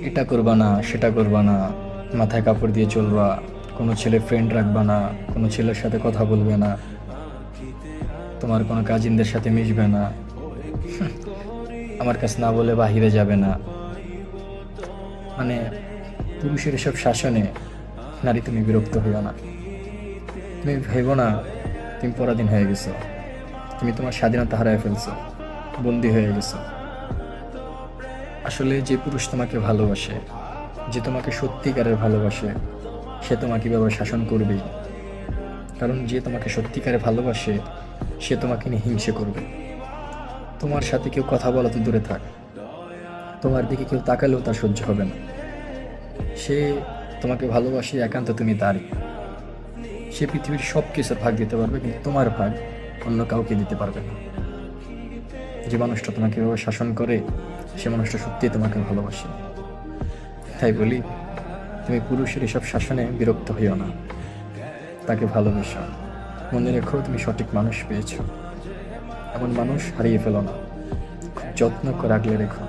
এটা করবা না, সেটা করবা না, মাথায় কাপড় দিয়ে চলবা, কোনো ছেলে ফ্রেন্ড রাখবা না, কোনো ছেলের সাথে কথা বলবে না, তোমার কোনো কাজিনদের সাথে মিশবে না, আমার কাছে না বলে বাহিরে যাবে না। মানে পুরুষের এসব শাসনে নারী তুমি বিরক্ত হইও না। তুমি ভেবো না তুমি পরাধীন হয়ে গেছো, তুমি তোমার স্বাধীনতা হারায় ফেলছো, বন্দী হয়ে গেছো। আসলে যে পুরুষ তোমাকে ভালোবাসে, যে তোমাকে সত্যিকারের ভালোবাসে, সে তোমাকে এভাবে শাসন করবেই। কারণ যে তোমাকে সত্যিকারে ভালোবাসে সে তোমাকে নিয়ে হিংসে করবে। তোমার সাথে কেউ কথা বলা তো দূরে থাক, তোমার দিকে কেউ তাকালেও তার সহ্য হবে না। সে তোমাকে ভালোবাসে একান্ত তুমি তারই। সে পৃথিবীর সব কিছুর ভাগ দিতে পারবে, কিন্তু তোমার ভাগ অন্য কাউকে দিতে পারবে না। যে মানুষটা তোমাকে এভাবে শাসন করে সে মানুষটা সত্যিই তোমাকে ভালোবাসে। তাই বলি, তুমি পুরুষের এসব শাসনে বিরক্ত হইও না, তাকে ভালোবেসো। মনে রেখো তুমি সঠিক মানুষ পেয়েছো, এমন মানুষ হারিয়ে ফেলো না, খুব যত্ন করে আগলে রেখো।